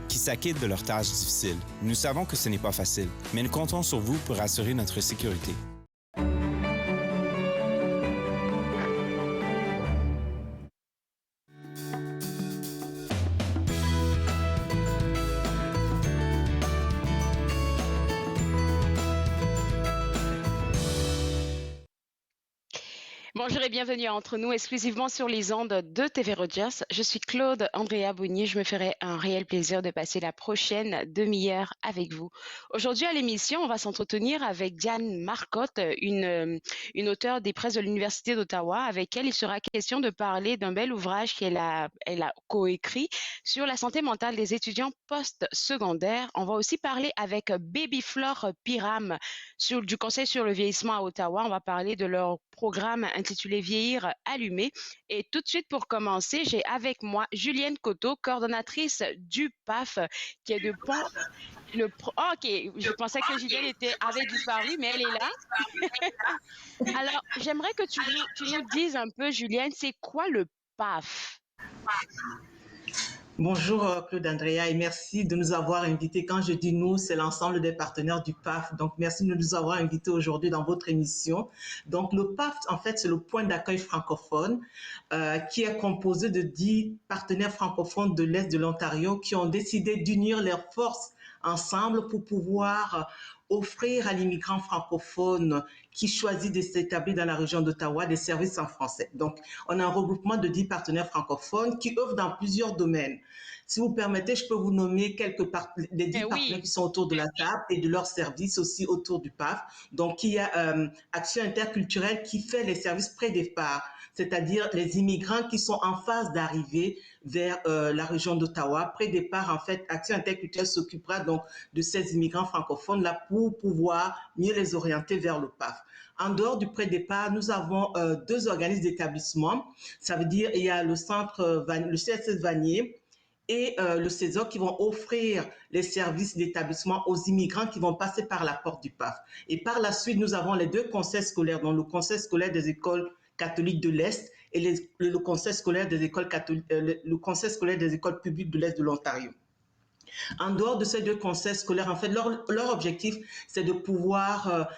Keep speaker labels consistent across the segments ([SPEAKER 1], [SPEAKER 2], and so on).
[SPEAKER 1] qui s'acquittent de leurs tâches difficiles. Nous savons que ce n'est pas facile, mais nous comptons sur vous pour assurer notre sécurité.
[SPEAKER 2] Bonjour et bienvenue à Entre nous, exclusivement sur les ondes de TV Rogers. Je suis Claude Andrea Bounier. Je me ferai un réel plaisir de passer la prochaine demi-heure avec vous. Aujourd'hui à l'émission, on va s'entretenir avec Diane Marcotte, une auteure des presses de l'Université d'Ottawa, avec elle il sera question de parler d'un bel ouvrage elle a coécrit sur la santé mentale des étudiants post-secondaires. On va aussi parler avec Baby Flore Piram du Conseil sur le vieillissement à Ottawa. On va parler de leur programme intitulé Vieillir allumé. Et tout de suite, pour commencer, j'ai avec moi Julienne Coteau, coordonnatrice du PAF, qui est de Pont. Oh, ok, je pensais que Julienne avait disparu, mais elle est là. Alors, j'aimerais que tu nous dises un peu, Julienne, c'est quoi le PAF?
[SPEAKER 3] Bonjour Claude Andrea et merci de nous avoir invités. Quand je dis nous, c'est l'ensemble des partenaires du PAF. Donc merci de nous avoir invités aujourd'hui dans votre émission. Donc le PAF, en fait, c'est le point d'accueil francophone qui est composé de 10 partenaires francophones de l'Est de l'Ontario qui ont décidé d'unir leurs forces ensemble pour pouvoir offrir à l'immigrant francophone qui choisit de s'établir dans la région d'Ottawa des services en français. Donc, on a un regroupement de 10 partenaires francophones qui œuvrent dans plusieurs domaines. Si vous permettez, je peux vous nommer des 10 partenaires qui sont autour de la table et de leurs services aussi autour du PAF. Donc, il y a Action interculturelle qui fait les services pré-départ, c'est-à-dire les immigrants qui sont en phase d'arrivée vers la région d'Ottawa. Pré-départ, en fait, Action interculturelle s'occupera donc de ces immigrants francophones là pour pouvoir mieux les orienter vers le PAF. En dehors du pré-départ, nous avons 2 organismes d'établissement. Ça veut dire il y a le CSS Vanier et le CESOC qui vont offrir les services d'établissement aux immigrants qui vont passer par la porte du PAF. Et par la suite, nous avons les 2 conseils scolaires, donc le conseil scolaire des écoles catholiques de l'Est et le conseil scolaire des écoles le conseil scolaire des écoles publiques de l'Est de l'Ontario. En dehors de ces 2 conseils scolaires, en fait, leur objectif, c'est de pouvoir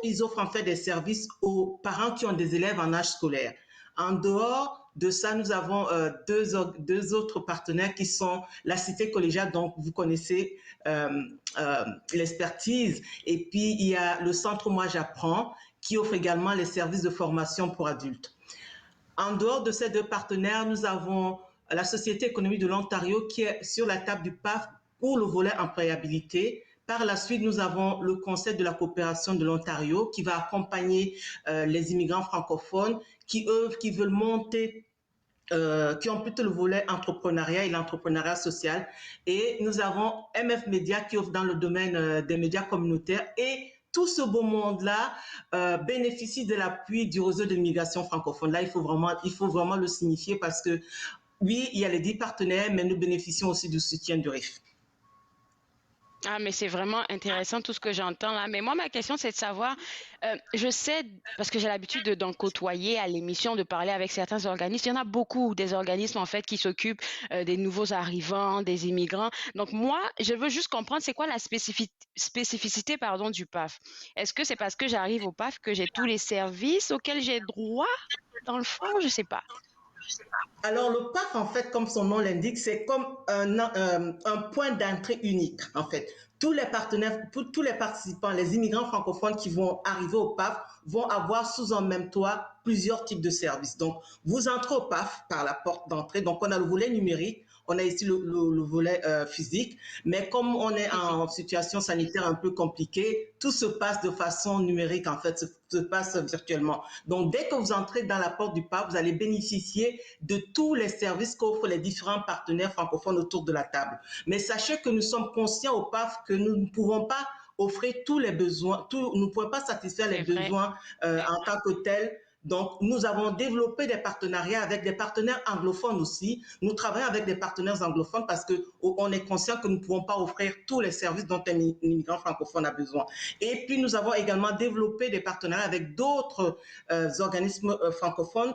[SPEAKER 3] ils offrent en fait des services aux parents qui ont des élèves en âge scolaire. En dehors de ça, nous avons deux autres partenaires qui sont la Cité collégiale, donc vous connaissez l'expertise, et puis il y a le Centre Moi j'apprends qui offre également les services de formation pour adultes. En dehors de ces 2 partenaires, nous avons la Société économique de l'Ontario qui est sur la table du PAF pour le volet employabilité. Par la suite, nous avons le Conseil de la coopération de l'Ontario qui va accompagner les immigrants francophones qui veulent monter, qui ont plutôt le volet entrepreneuriat et l'entrepreneuriat social. Et nous avons MF Média qui offre dans le domaine des médias communautaires, et tout ce beau monde-là bénéficie de l'appui du réseau de l'immigration francophone. Là, il faut vraiment le signifier parce que oui, il y a les 10 partenaires, mais nous bénéficions aussi du soutien du RIF.
[SPEAKER 2] Ah, mais c'est vraiment intéressant tout ce que j'entends là. Mais moi, ma question, c'est de savoir, je sais, parce que j'ai l'habitude d'en côtoyer à l'émission, de parler avec certains organismes. Il y en a beaucoup, des organismes en fait qui s'occupent des nouveaux arrivants, des immigrants. Donc moi, je veux juste comprendre c'est quoi la spécificité pardon, du PAF. Est-ce que c'est parce que j'arrive au PAF que j'ai tous les services auxquels j'ai droit? Dans le fond, je sais pas.
[SPEAKER 3] Alors, le PAF, en fait, comme son nom l'indique, c'est comme un point d'entrée unique, en fait. Tous les partenaires, tous les participants, les immigrants francophones qui vont arriver au PAF vont avoir sous un même toit plusieurs types de services. Donc, vous entrez au PAF par la porte d'entrée. Donc, on a le volet numérique, on a ici le volet physique, mais comme on est en situation sanitaire un peu compliquée, tout se passe de façon numérique, en fait, se passe virtuellement. Donc, dès que vous entrez dans la porte du PAF, vous allez bénéficier de tous les services qu'offrent les différents partenaires francophones autour de la table. Mais sachez que nous sommes conscients au PAF que nous ne pouvons pas offrir tous les besoins, nous ne pouvons pas satisfaire les besoins en tant que tels. Donc, nous avons développé des partenariats avec des partenaires anglophones aussi. Nous travaillons avec des partenaires anglophones parce que on est conscient que nous ne pouvons pas offrir tous les services dont un immigrant francophone a besoin. Et puis, nous avons également développé des partenariats avec d'autres organismes francophones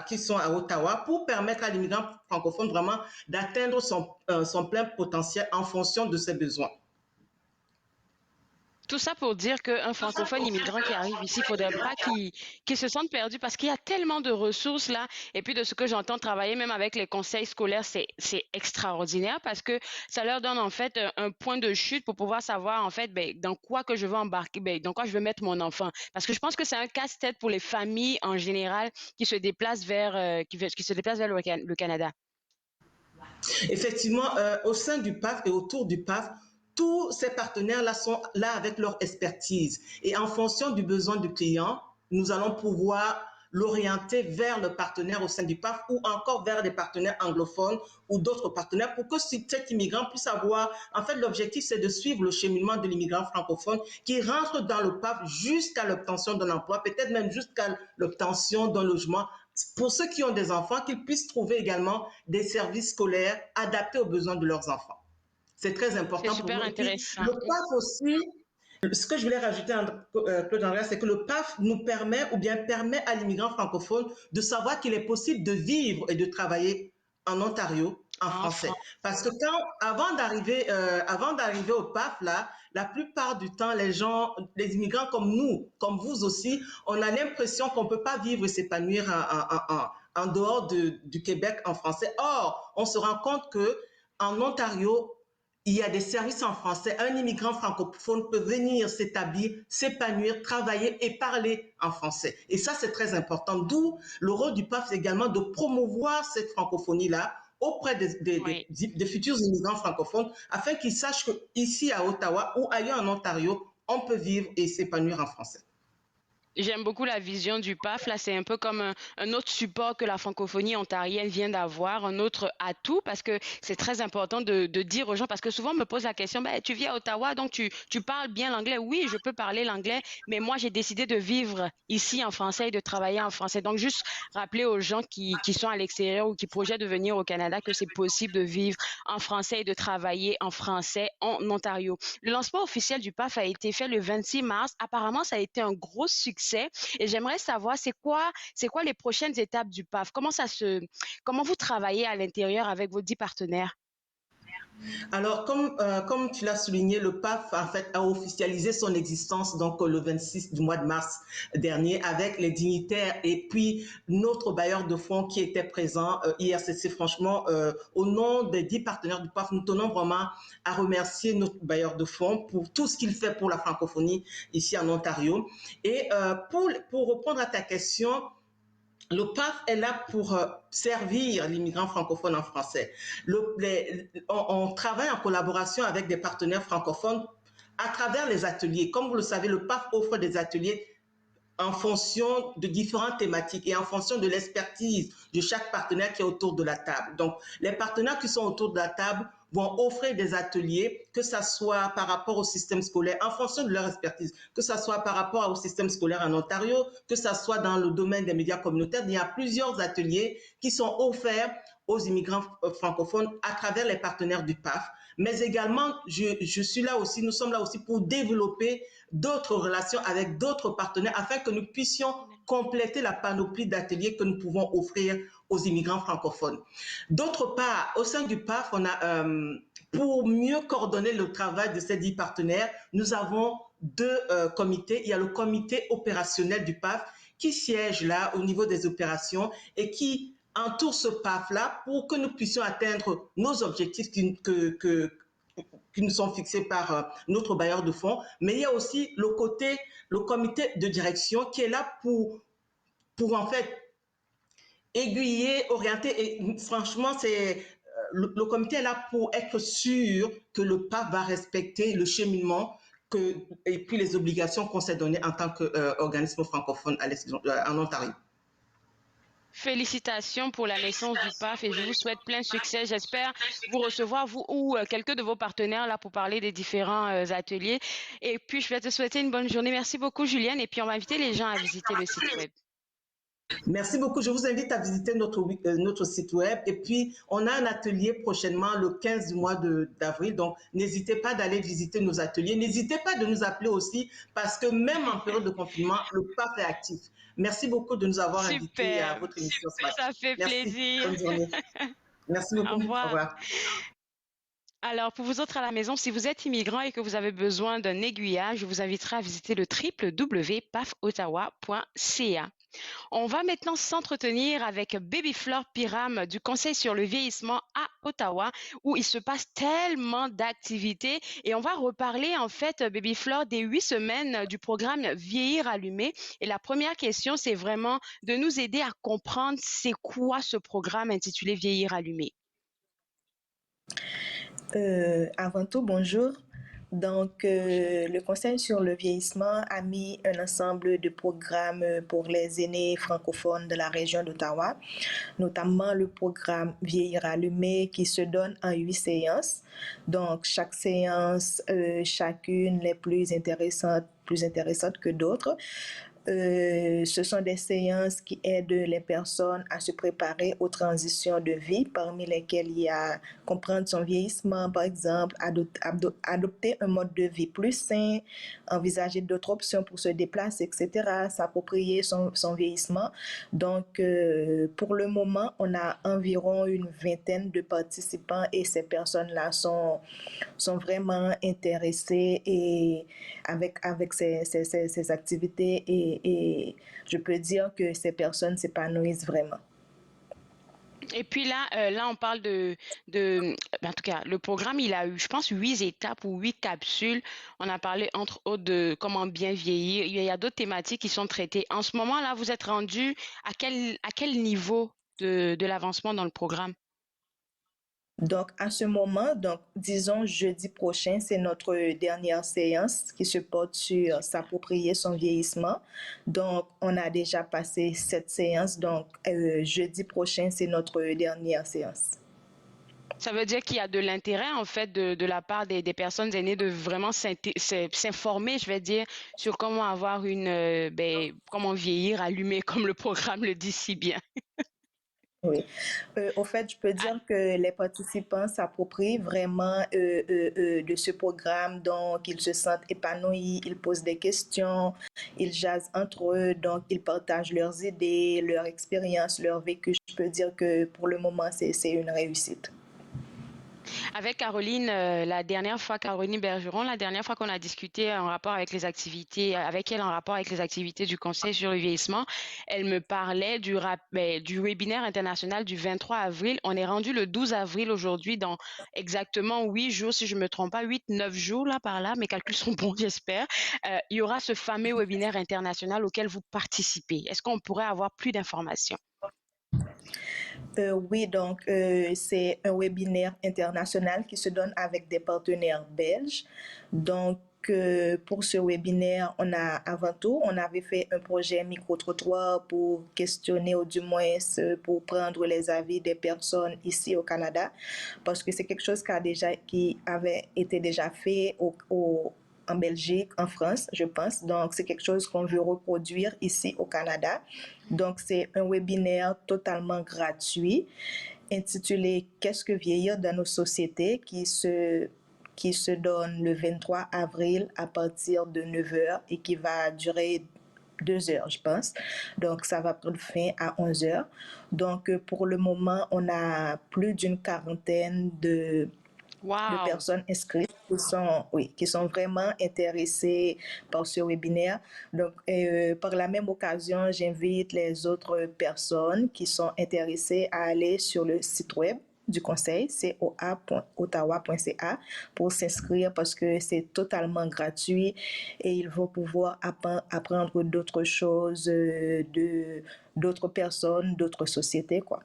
[SPEAKER 3] qui sont à Ottawa pour permettre à l'immigrant francophone vraiment d'atteindre son plein potentiel en fonction de ses besoins.
[SPEAKER 2] Tout ça pour dire qu'un francophone immigrant qui arrive ici, il faudrait pas qu'il se sente perdu parce qu'il y a tellement de ressources là. Et puis de ce que j'entends travailler même avec les conseils scolaires, c'est extraordinaire parce que ça leur donne en fait un point de chute pour pouvoir savoir en fait ben, dans quoi que je veux embarquer, ben, dans quoi je veux mettre mon enfant. Parce que je pense que c'est un casse-tête pour les familles en général qui se déplacent vers qui se déplacent vers le Canada.
[SPEAKER 3] Effectivement, au sein du PAF et autour du PAF, tous ces partenaires-là sont là avec leur expertise. Et en fonction du besoin du client, nous allons pouvoir l'orienter vers le partenaire au sein du PAF ou encore vers des partenaires anglophones ou d'autres partenaires pour que cet immigrant puisse avoir... En fait, l'objectif, c'est de suivre le cheminement de l'immigrant francophone qui rentre dans le PAF jusqu'à l'obtention d'un emploi, peut-être même jusqu'à l'obtention d'un logement. Pour ceux qui ont des enfants, qu'ils puissent trouver également des services scolaires adaptés aux besoins de leurs enfants. C'est très
[SPEAKER 2] C'est
[SPEAKER 3] important pour
[SPEAKER 2] super
[SPEAKER 3] nous. Et puis,
[SPEAKER 2] intéressant.
[SPEAKER 3] le PAF aussi, ce que je voulais rajouter, Claude Andrea, c'est que le PAF nous permet ou bien permet à l'immigrant francophone de savoir qu'il est possible de vivre et de travailler en Ontario en français.
[SPEAKER 2] Enfin,
[SPEAKER 3] Parce que avant d'arriver au PAF, là, la plupart du temps, les immigrants comme nous, comme vous aussi, on a l'impression qu'on ne peut pas vivre et s'épanouir en dehors du Québec en français. Or, on se rend compte que en Ontario, il y a des services en français. Un immigrant francophone peut venir s'établir, s'épanouir, travailler et parler en français. Et ça, c'est très important. D'où le rôle du PAF, c'est également de promouvoir cette francophonie-là auprès
[SPEAKER 2] oui.
[SPEAKER 3] des futurs immigrants francophones afin qu'ils sachent qu'ici à Ottawa ou ailleurs en Ontario, on peut vivre et s'épanouir en français.
[SPEAKER 2] J'aime beaucoup la vision du PAF. Là, c'est un peu comme un autre support que la francophonie ontarienne vient d'avoir, un autre atout, parce que c'est très important de dire aux gens, parce que souvent on me pose la question, ben, tu vis à Ottawa, donc tu parles bien l'anglais. Oui, je peux parler l'anglais, mais moi, j'ai décidé de vivre ici en français et de travailler en français. Donc, juste rappeler aux gens qui sont à l'extérieur ou qui projettent de venir au Canada que c'est possible de vivre en français et de travailler en français en Ontario. Le lancement officiel du PAF a été fait le 26 mars. Apparemment, ça a été un gros succès. Et j'aimerais savoir, c'est quoi les prochaines étapes du PAF? Comment vous travaillez à l'intérieur avec vos 10 partenaires?
[SPEAKER 3] Alors, comme tu l'as souligné, le PAF en fait a officialisé son existence donc le 26 du mois de mars dernier avec les dignitaires et puis notre bailleur de fonds qui était présent, IRCC. Franchement, au nom des 10 partenaires du PAF, nous tenons vraiment à remercier notre bailleur de fonds pour tout ce qu'il fait pour la francophonie ici en Ontario. Et pour répondre à ta question, le PAF est là pour servir l'immigrant francophone en français. On travaille en collaboration avec des partenaires francophones à travers les ateliers. Comme vous le savez, le PAF offre des ateliers en fonction de différentes thématiques et en fonction de l'expertise de chaque partenaire qui est autour de la table. Donc, les partenaires qui sont autour de la table vont offrir des ateliers, que ce soit par rapport au système scolaire, en fonction de leur expertise, que ce soit par rapport au système scolaire en Ontario, que ce soit dans le domaine des médias communautaires. Il y a plusieurs ateliers qui sont offerts aux immigrants francophones à travers les partenaires du PAF. Mais également, je suis là aussi, nous sommes là aussi pour développer d'autres relations avec d'autres partenaires afin que nous puissions compléter la panoplie d'ateliers que nous pouvons offrir aux immigrants francophones. D'autre part, au sein du PAF, on a, pour mieux coordonner le travail de ces 10 partenaires, nous avons deux comités. Il y a le comité opérationnel du PAF qui siège là au niveau des opérations et qui entoure ce PAF-là pour que nous puissions atteindre nos objectifs qui nous sont fixés par notre bailleur de fonds. Mais il y a aussi le comité de direction qui est là pour en fait aiguiller, orienter. Et franchement, le comité est là pour être sûr que le PAF va respecter le cheminement et puis les obligations qu'on s'est données en tant qu'organisme francophone en Ontario.
[SPEAKER 2] Félicitations pour la naissance du PAF et je vous souhaite plein succès. J'espère vous recevoir, vous ou quelques de vos partenaires, là, pour parler des différents ateliers. Et puis, je vais te souhaiter une bonne journée. Merci beaucoup, Julienne. Et puis, on va inviter les gens à visiter le site web.
[SPEAKER 3] Merci beaucoup. Je vous invite à visiter notre site web. Et puis, on a un atelier prochainement le 15 du mois d'avril. Donc, n'hésitez pas d'aller visiter nos ateliers. N'hésitez pas de nous appeler aussi parce que même en période de confinement, le PAF est actif. Merci beaucoup de nous avoir invités à
[SPEAKER 2] Super,
[SPEAKER 3] votre émission ce matin.
[SPEAKER 2] ça fait
[SPEAKER 3] Merci.
[SPEAKER 2] plaisir.
[SPEAKER 3] Bonne journée. Merci
[SPEAKER 2] Au
[SPEAKER 3] beaucoup. Au
[SPEAKER 2] revoir.
[SPEAKER 3] revoir.
[SPEAKER 2] Alors, pour vous autres à la maison, si vous êtes immigrant et que vous avez besoin d'un aiguillage, je vous inviterai à visiter le www.pafottawa.ca. On va maintenant s'entretenir avec Baby Flore Piram du Conseil sur le vieillissement à Ottawa, où il se passe tellement d'activités. Et on va reparler, en fait, Baby Flore, des 8 semaines du programme Vieillir allumé. Et la première question, c'est vraiment de nous aider à comprendre c'est quoi ce programme intitulé Vieillir allumé.
[SPEAKER 4] Avant tout, bonjour. Donc, le Conseil sur le vieillissement a mis un ensemble de programmes pour les aînés francophones de la région d'Ottawa, notamment le programme Vieillir allumé qui se donne en 8 séances. Donc, chaque séance, chacune les plus intéressantes que d'autres. Ce sont des séances qui aident les personnes à se préparer aux transitions de vie, parmi lesquelles il y a comprendre son vieillissement, par exemple, adopter un mode de vie plus sain, envisager d'autres options pour se déplacer, etc., s'approprier son vieillissement. Donc, pour le moment, on a environ une vingtaine de participants et ces personnes-là sont vraiment intéressées et avec ces activités et je peux dire que ces personnes s'épanouissent vraiment.
[SPEAKER 2] Et puis là, on parle en tout cas, le programme, il a eu, je pense, 8 étapes ou 8 capsules. On a parlé, entre autres, de comment bien vieillir. Il y a d'autres thématiques qui sont traitées. En ce moment, là, vous êtes rendu à quel niveau de l'avancement dans le programme?
[SPEAKER 4] Donc, à ce moment, donc, disons jeudi prochain, c'est notre dernière séance qui se porte sur s'approprier son vieillissement. Donc, on a déjà passé cette séance. Donc, jeudi prochain, c'est notre dernière séance.
[SPEAKER 2] Ça veut dire qu'il y a de l'intérêt, en fait, de la part des personnes aînées de vraiment s'informer, je vais dire, sur comment avoir comment vieillir allumé, comme le programme le dit si bien.
[SPEAKER 4] Oui. Au fait, je peux dire que les participants s'approprient vraiment de ce programme, donc ils se sentent épanouis, ils posent des questions, ils jasent entre eux, donc ils partagent leurs idées, leurs expériences, leur vécu. Je peux dire que pour le moment, c'est une réussite.
[SPEAKER 2] Avec Caroline, Caroline Bergeron, la dernière fois qu'on a discuté en rapport avec les activités, avec elle en rapport avec les activités du Conseil sur le vieillissement, elle me parlait du webinaire international du 23 avril. On est rendu le 12 avril aujourd'hui, dans exactement 8 jours, si je me trompe pas, 8, 9 jours là par là, mes calculs sont bons, j'espère. Il y aura ce fameux webinaire international auquel vous participez. Est-ce qu'on pourrait avoir plus d'informations?
[SPEAKER 4] Oui, donc c'est un webinaire international qui se donne avec des partenaires belges. Donc, pour ce webinaire, avant tout, on avait fait un projet micro-trottoir pour questionner ou du moins pour prendre les avis des personnes ici au Canada, parce que c'est quelque chose qui avait été déjà fait en Belgique, en France, je pense. Donc, c'est quelque chose qu'on veut reproduire ici au Canada. Donc, c'est un webinaire totalement gratuit intitulé Qu'est-ce que vieillir dans nos sociétés qui se donne le 23 avril à partir de 9h et qui va durer 2 heures, je pense. Donc, ça va prendre fin à 11h. Donc, pour le moment, on a plus d'une quarantaine de personnes inscrites qui sont vraiment intéressées par ce webinaire. Donc, par la même occasion, j'invite les autres personnes qui sont intéressées à aller sur le site web du conseil, coa.ottawa.ca, pour s'inscrire parce que c'est totalement gratuit et ils vont pouvoir apprendre d'autres choses d'autres personnes, d'autres sociétés, quoi.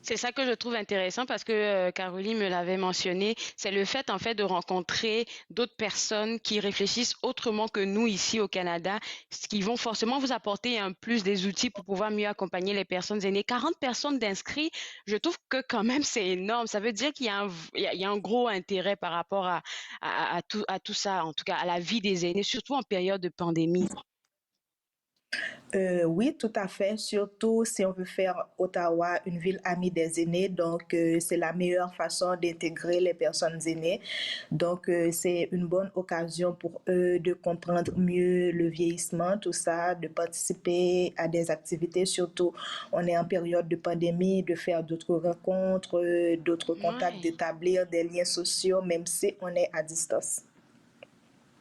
[SPEAKER 2] C'est ça que je trouve intéressant parce que Caroline me l'avait mentionné, c'est le fait en fait de rencontrer d'autres personnes qui réfléchissent autrement que nous ici au Canada, ce qui vont forcément vous apporter un plus des outils pour pouvoir mieux accompagner les personnes aînées. 40 personnes d'inscrits, je trouve que quand même c'est énorme. Ça veut dire qu'il y a il y a un gros intérêt par rapport à tout ça, en tout cas à la vie des aînés, surtout en période de pandémie.
[SPEAKER 4] Oui, tout à fait. Surtout si on veut faire Ottawa une ville amie des aînés, donc c'est la meilleure façon d'intégrer les personnes aînées. Donc c'est une bonne occasion pour eux de comprendre mieux le vieillissement, tout ça, de participer à des activités. Surtout, on est en période de pandémie, de faire d'autres rencontres, d'autres contacts,
[SPEAKER 2] Ouais.
[SPEAKER 4] d'établir des liens sociaux, même si on est à distance.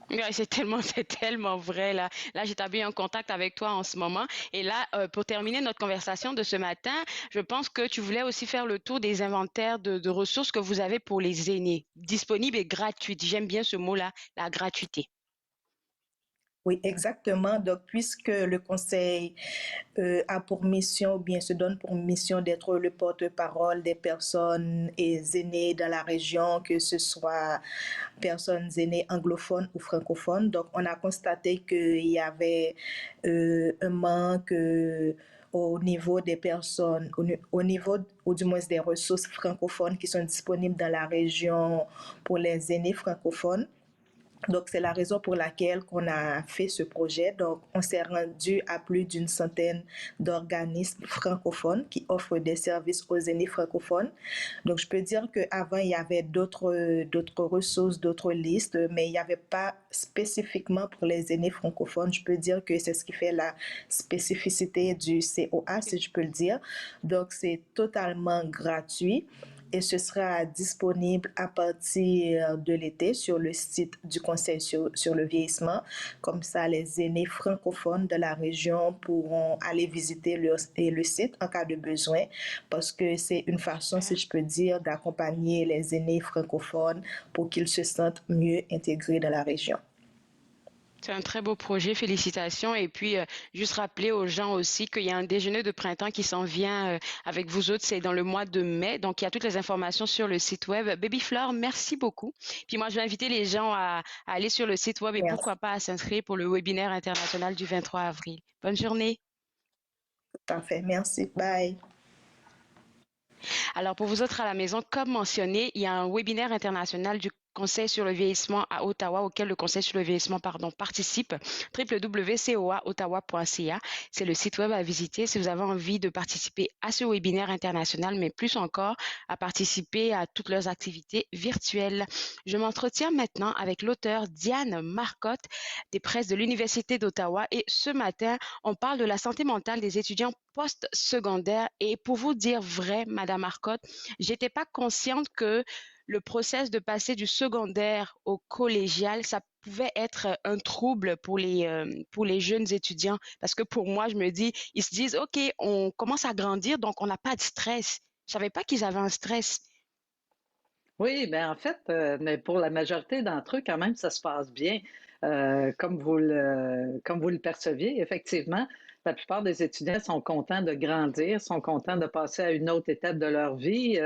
[SPEAKER 2] Ouais, c'est tellement, c'est tellement vrai là. Là, j'établis un contact avec toi en ce moment. Et là, pour terminer notre conversation de ce matin, je pense que tu voulais aussi faire le tour des inventaires de ressources que vous avez pour les aînés, disponibles et gratuites. J'aime bien ce mot-là, la gratuité.
[SPEAKER 4] Oui, exactement. Donc, puisque le conseil a pour mission, ou bien se donne pour mission d'être le porte-parole des personnes et aînées dans la région, que ce soit personnes aînées anglophones ou francophones. Donc, on a constaté qu'il y avait un manque au niveau des personnes, au niveau ou du moins des ressources francophones qui sont disponibles dans la région pour les aînés francophones. Donc, c'est la raison pour laquelle on a fait ce projet. Donc, on s'est rendu à plus d'une centaine d'organismes francophones qui offrent des services aux aînés francophones. Donc, je peux dire qu'avant, il y avait d'autres ressources, d'autres listes, mais il n'y avait pas spécifiquement pour les aînés francophones. Je peux dire que c'est ce qui fait la spécificité du COA, si je peux le dire. Donc, c'est totalement gratuit et ce sera disponible à partir de l'été sur le site du Conseil sur le vieillissement. Comme ça, les aînés francophones de la région pourront aller visiter le site en cas de besoin parce que c'est une façon, si
[SPEAKER 2] Super.
[SPEAKER 4] je peux dire, d'accompagner les aînés francophones pour qu'ils se sentent mieux intégrés dans la région.
[SPEAKER 2] C'est un très beau projet, félicitations. Et puis, juste rappeler aux gens aussi qu'il y a un déjeuner de printemps qui s'en vient avec vous autres, c'est dans le mois de mai. Donc, il y a toutes les informations sur le site web. Baby Flore, merci beaucoup. Puis moi, je vais inviter les gens à aller sur le site web et
[SPEAKER 4] Merci.
[SPEAKER 2] pourquoi pas à s'inscrire pour le webinaire international du 23 avril. Bonne journée.
[SPEAKER 4] Parfait. Merci. Bye.
[SPEAKER 2] Alors, pour vous autres à la maison, comme mentionné, il y a un webinaire international du Conseil sur le vieillissement à Ottawa, auquel le Conseil sur le vieillissement, participe. www.coaottawa.ca. C'est le site web à visiter si vous avez envie de participer à ce webinaire international, mais plus encore à participer à toutes leurs activités virtuelles. Je m'entretiens maintenant avec l'auteur Diane Marcotte des presses de l'Université d'Ottawa et ce matin, on parle de la santé mentale des étudiants post-secondaires. Et pour vous dire vrai, Madame Marcotte, j'étais pas consciente que le process de passer du secondaire au collégial, ça pouvait être un trouble pour les jeunes étudiants. Parce que pour moi, je me dis, ils se disent, OK, on commence à grandir, donc on n'a pas de stress. Je savais pas qu'ils avaient un stress.
[SPEAKER 5] Oui, ben en fait, mais pour la majorité d'entre eux, quand même, ça se passe bien. Comme vous le perceviez, effectivement, la plupart des étudiants sont contents de grandir, sont contents de passer à une autre étape de leur vie,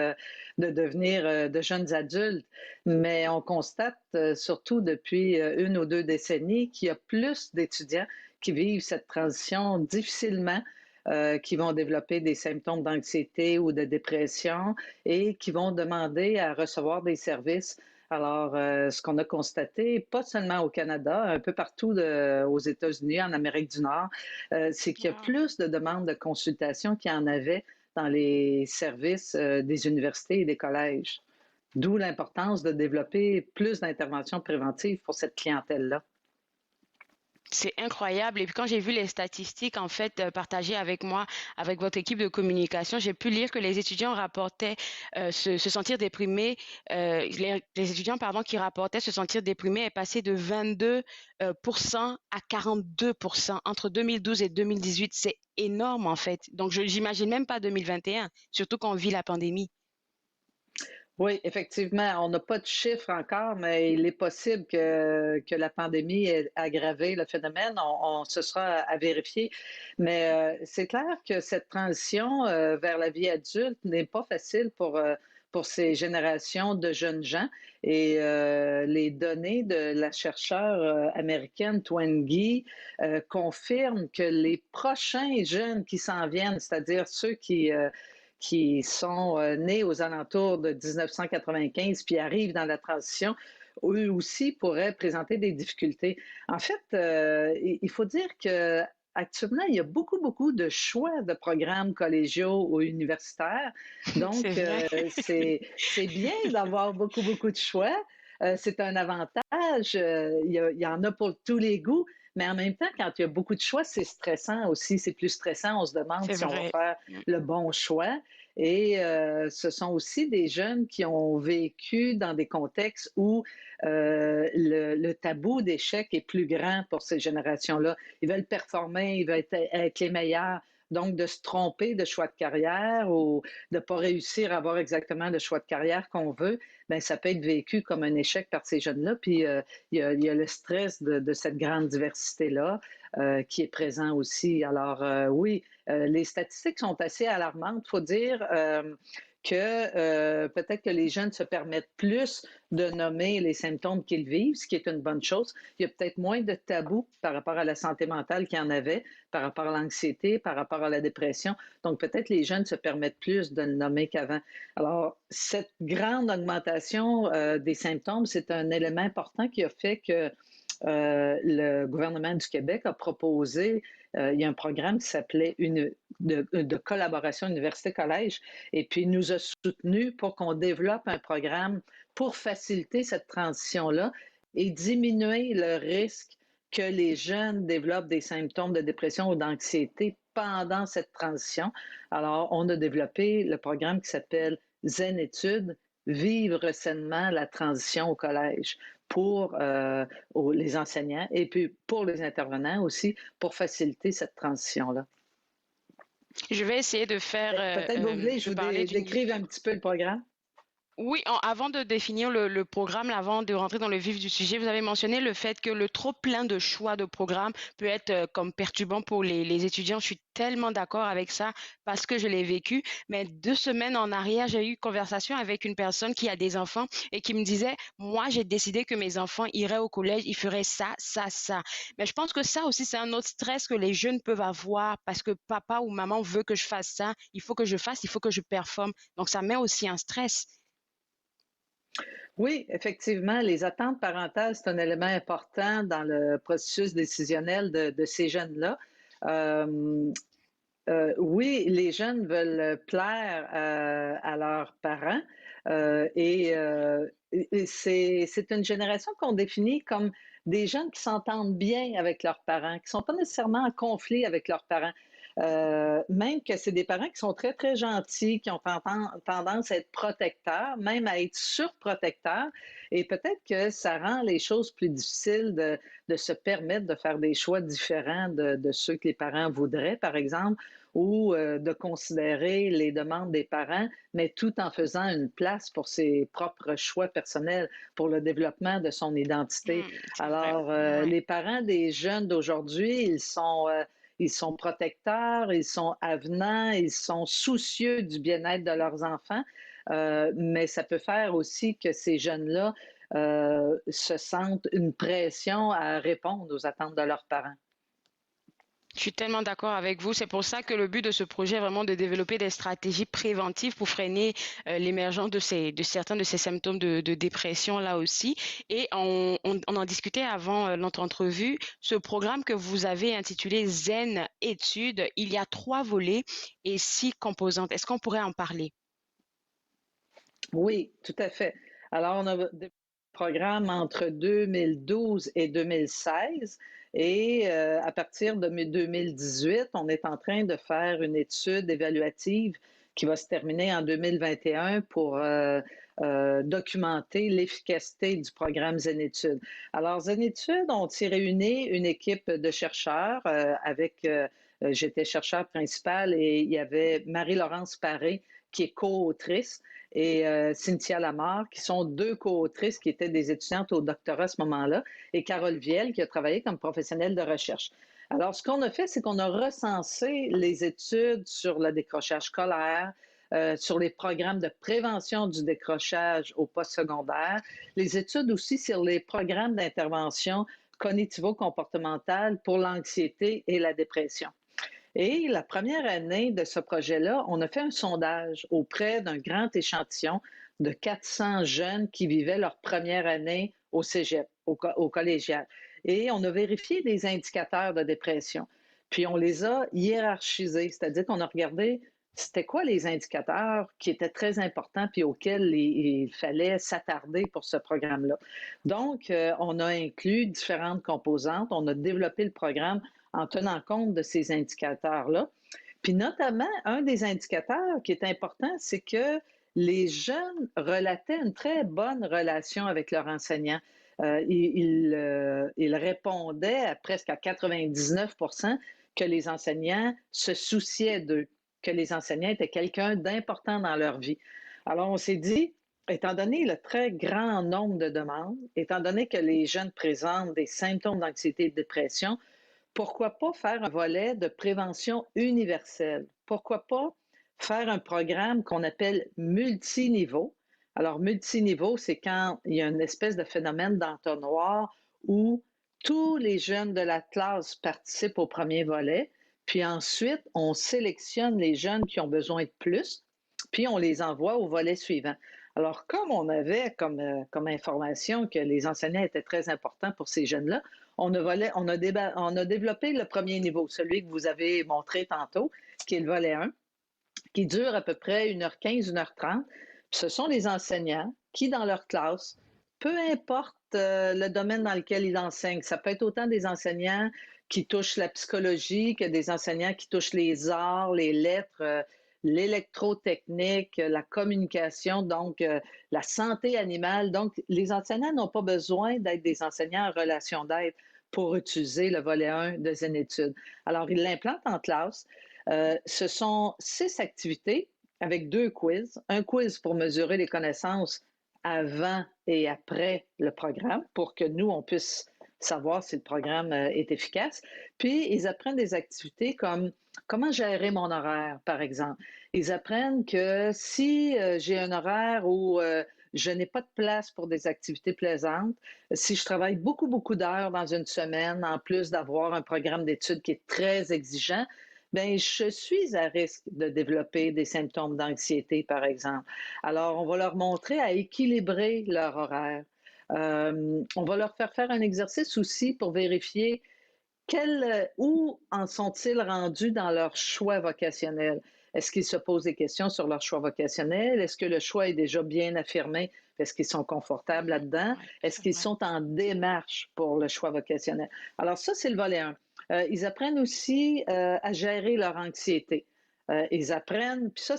[SPEAKER 5] de devenir de jeunes adultes. Mais on constate, surtout depuis une ou deux décennies, qu'il y a plus d'étudiants qui vivent cette transition difficilement, qui vont développer des symptômes d'anxiété ou de dépression et qui vont demander à recevoir des services. Alors, ce qu'on a constaté, pas seulement au Canada, un peu partout aux États-Unis, en Amérique du Nord, c'est qu'il y a
[SPEAKER 2] Wow.
[SPEAKER 5] plus de demandes de consultation qu'il y en avait dans les services des universités et des collèges. D'où l'importance de développer plus d'interventions préventives pour cette clientèle-là.
[SPEAKER 2] C'est incroyable. Et puis quand j'ai vu les statistiques en fait partagées avec moi, avec votre équipe de communication, j'ai pu lire que les étudiants rapportaient se sentir déprimés. Les étudiants pardon qui rapportaient se sentir déprimés est passé de 22 à 42% entre 2012 et 2018. C'est énorme en fait. Donc j'imagine même pas 2021, surtout qu'on vit la pandémie.
[SPEAKER 5] Oui, effectivement, on n'a pas de chiffres encore, mais il est possible que la pandémie ait aggravé le phénomène. Ce sera à vérifier. Mais c'est clair que cette transition vers la vie adulte n'est pas facile pour ces générations de jeunes gens. Et les données de la chercheure américaine Twenge confirment que les prochains jeunes qui s'en viennent, c'est-à-dire ceux qui sont nés aux alentours de 1995 puis arrivent dans la transition, eux aussi pourraient présenter des difficultés. En fait, il faut dire que actuellement, il y a beaucoup de choix de programmes collégiaux ou universitaires.
[SPEAKER 2] C'est
[SPEAKER 5] Donc,
[SPEAKER 2] vrai.
[SPEAKER 5] c'est bien d'avoir beaucoup de choix. C'est un avantage. Il y en a pour tous les goûts. Mais en même temps, quand il y a beaucoup de choix, c'est stressant aussi. C'est plus stressant. On se demande
[SPEAKER 2] C'est
[SPEAKER 5] si on va
[SPEAKER 2] vrai.
[SPEAKER 5] faire le bon choix. Et ce sont aussi des jeunes qui ont vécu dans des contextes où le tabou d'échec est plus grand pour ces générations-là. Ils veulent performer, ils veulent être les meilleurs. Donc, de se tromper de choix de carrière ou de ne pas réussir à avoir exactement le choix de carrière qu'on veut, bien, ça peut être vécu comme un échec par ces jeunes-là. Puis, il y a le stress de cette grande diversité-là qui est présent aussi. Alors, oui, les statistiques sont assez alarmantes. Il faut dire que peut-être que les jeunes se permettent plus de nommer les symptômes qu'ils vivent, ce qui est une bonne chose. Il y a peut-être moins de tabous par rapport à la santé mentale qu'il y en avait, par rapport à l'anxiété, par rapport à la dépression. Donc, peut-être les jeunes se permettent plus de le nommer qu'avant. Alors, cette grande augmentation des symptômes, c'est un élément important qui a fait que le gouvernement du Québec a proposé, il y a un programme qui s'appelait de collaboration université-collège, et puis il nous a soutenus pour qu'on développe un programme pour faciliter cette transition-là et diminuer le risque que les jeunes développent des symptômes de dépression ou d'anxiété pendant cette transition. Alors, on a développé le programme qui s'appelle Zen Études, vivre sainement la transition au collège pour les enseignants et puis pour les intervenants aussi, pour faciliter cette transition-là.
[SPEAKER 2] Je vais essayer de
[SPEAKER 5] Peut-être vous voulez que je
[SPEAKER 2] de
[SPEAKER 5] vous
[SPEAKER 2] parler
[SPEAKER 5] décrive un petit peu le programme?
[SPEAKER 2] Oui, avant de définir le programme, avant de rentrer dans le vif du sujet, vous avez mentionné le fait que le trop plein de choix de programmes peut être comme perturbant pour les étudiants. Je suis tellement d'accord avec ça parce que je l'ai vécu. Mais 2 semaines en arrière, j'ai eu une conversation avec une personne qui a des enfants et qui me disait, moi, j'ai décidé que mes enfants iraient au collège, ils feraient ça, ça, ça. Mais je pense que ça aussi, c'est un autre stress que les jeunes peuvent avoir parce que papa ou maman veut que je fasse ça, il faut que je fasse, il faut que je performe. Donc, ça met aussi un stress.
[SPEAKER 5] Oui, effectivement, les attentes parentales, c'est un élément important dans le processus décisionnel de ces jeunes-là. Euh, oui, les jeunes veulent plaire à leurs parents et c'est une génération qu'on définit comme des jeunes qui s'entendent bien avec leurs parents, qui ne sont pas nécessairement en conflit avec leurs parents. Même que c'est des parents qui sont très gentils, qui ont tendance à être protecteurs, même à être surprotecteurs. Et peut-être que ça rend les choses plus difficiles de se permettre de faire des choix différents de ceux que les parents voudraient, par exemple, ou de considérer les demandes des parents, mais tout en faisant une place pour ses propres choix personnels, pour le développement de son identité.
[SPEAKER 2] C'est vrai.
[SPEAKER 5] Alors,
[SPEAKER 2] Ouais.
[SPEAKER 5] les parents des jeunes d'aujourd'hui, ils sont protecteurs, ils sont avenants, ils sont soucieux du bien-être de leurs enfants, mais ça peut faire aussi que ces jeunes-là se sentent une pression à répondre aux attentes de leurs parents.
[SPEAKER 2] Je suis tellement d'accord avec vous. C'est pour ça que le but de ce projet est vraiment de développer des stratégies préventives pour freiner l'émergence de certains de ces symptômes de dépression là aussi. Et on en discutait avant notre entrevue. Ce programme que vous avez intitulé Zen Études, il y a 3 volets et 6 composantes. Est-ce qu'on pourrait en parler?
[SPEAKER 5] Oui, tout à fait. Alors, on a des programmes entre 2012 et 2016 et à partir de 2018, on est en train de faire une étude évaluative qui va se terminer en 2021 pour documenter l'efficacité du programme Zénétudes. Alors, Zénétudes, on s'est réuni une équipe de chercheurs j'étais chercheur principal et il y avait Marie-Laurence Paré qui est co-autrice et Cynthia Lamar, qui sont deux co-autrices qui étaient des étudiantes au doctorat à ce moment-là, et Carole Viel, qui a travaillé comme professionnelle de recherche. Alors, ce qu'on a fait, c'est qu'on a recensé les études sur le décrochage scolaire, sur les programmes de prévention du décrochage au postsecondaire, les études aussi sur les programmes d'intervention cognitivo-comportementale pour l'anxiété et la dépression. Et la première année de ce projet-là, on a fait un sondage auprès d'un grand échantillon de 400 jeunes qui vivaient leur première année au cégep, au collégial. Et on a vérifié des indicateurs de dépression. Puis on les a hiérarchisés, c'est-à-dire qu'on a regardé c'était quoi les indicateurs qui étaient très importants puis auxquels il fallait s'attarder pour ce programme-là. Donc, on a inclus différentes composantes, on a développé le programme en tenant compte de ces indicateurs-là. Puis notamment, un des indicateurs qui est important, c'est que les jeunes relataient une très bonne relation avec leur enseignant. Ils répondaient à presque à 99% que les enseignants se souciaient d'eux, que les enseignants étaient quelqu'un d'important dans leur vie. Alors, on s'est dit, étant donné le très grand nombre de demandes, étant donné que les jeunes présentent des symptômes d'anxiété et de dépression, pourquoi pas faire un volet de prévention universelle? Pourquoi pas faire un programme qu'on appelle multiniveau? Alors, multiniveau, c'est quand il y a une espèce de phénomène d'entonnoir où tous les jeunes de la classe participent au premier volet, puis ensuite, on sélectionne les jeunes qui ont besoin de plus, puis on les envoie au volet suivant. Alors, comme on avait comme information que les enseignants étaient très importants pour ces jeunes-là, on a développé le premier niveau, celui que vous avez montré tantôt, qui est le volet 1, qui dure à peu près 1h15, 1h30. Puis ce sont les enseignants qui, dans leur classe, peu importe le domaine dans lequel ils enseignent, ça peut être autant des enseignants qui touchent la psychologie que des enseignants qui touchent les arts, les lettres, l'électrotechnique, la communication, donc la santé animale. Donc, les enseignants n'ont pas besoin d'être des enseignants en relation d'aide pour utiliser le volet 1 de Zénétude. Alors, ils l'implantent en classe. Ce sont 6 activités avec 2 quiz. Un quiz pour mesurer les connaissances avant et après le programme pour que nous, on puisse savoir si le programme est efficace. Puis, ils apprennent des activités comme comment gérer mon horaire, par exemple. Ils apprennent que si j'ai un horaire où je n'ai pas de place pour des activités plaisantes, si je travaille beaucoup, beaucoup d'heures dans une semaine, en plus d'avoir un programme d'études qui est très exigeant, bien, je suis à risque de développer des symptômes d'anxiété, par exemple. Alors, on va leur montrer à équilibrer leur horaire. On va leur faire un exercice aussi pour vérifier où en sont-ils rendus dans leur choix vocationnel. Est-ce qu'ils se posent des questions sur leur choix vocationnel? Est-ce que le choix est déjà bien affirmé? Est-ce qu'ils sont confortables là-dedans? Est-ce qu'ils sont en démarche pour le choix vocationnel? Alors ça, c'est le volet 1. Ils apprennent aussi à gérer leur anxiété. Ils apprennent, puis ça,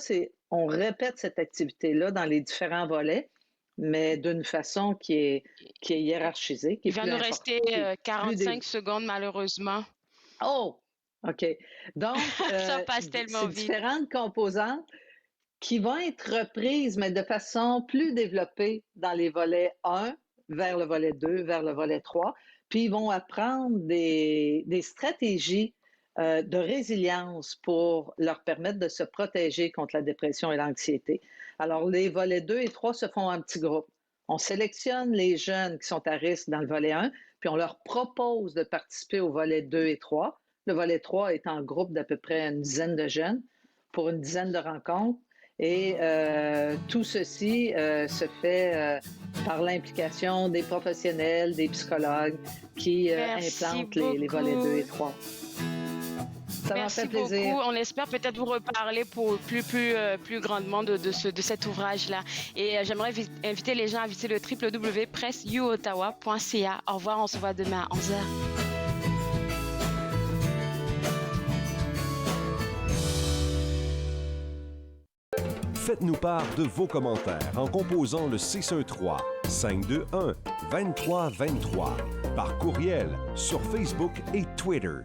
[SPEAKER 5] on répète cette activité-là dans les différents volets, mais d'une façon qui est hiérarchisée.
[SPEAKER 2] Il va nous rester 45 secondes, malheureusement.
[SPEAKER 5] Oh! OK. Donc,
[SPEAKER 2] ça passe tellement vite.
[SPEAKER 5] Différentes composantes qui vont être reprises, mais de façon plus développée dans les volets 1 vers le volet 2, vers le volet 3. Puis, ils vont apprendre des stratégies de résilience pour leur permettre de se protéger contre la dépression et l'anxiété. Alors, les volets 2 et 3 se font en petits groupes. On sélectionne les jeunes qui sont à risque dans le volet 1, puis on leur propose de participer au volet 2 et 3. Le volet 3 est en groupe d'à peu près une dizaine de jeunes pour une dizaine de rencontres. Et tout ceci se fait par l'implication des professionnels, des psychologues qui implantent les volets 2 et 3. Ça m'a fait plaisir.
[SPEAKER 2] Merci beaucoup. On espère peut-être vous reparler pour plus grandement de cet ouvrage-là. Et j'aimerais inviter les gens à visiter le www.pressyoutawa.ca. Au revoir, on se voit demain à 11h.
[SPEAKER 6] Faites-nous part de vos commentaires en composant le 613-521-2323 par courriel sur Facebook et Twitter.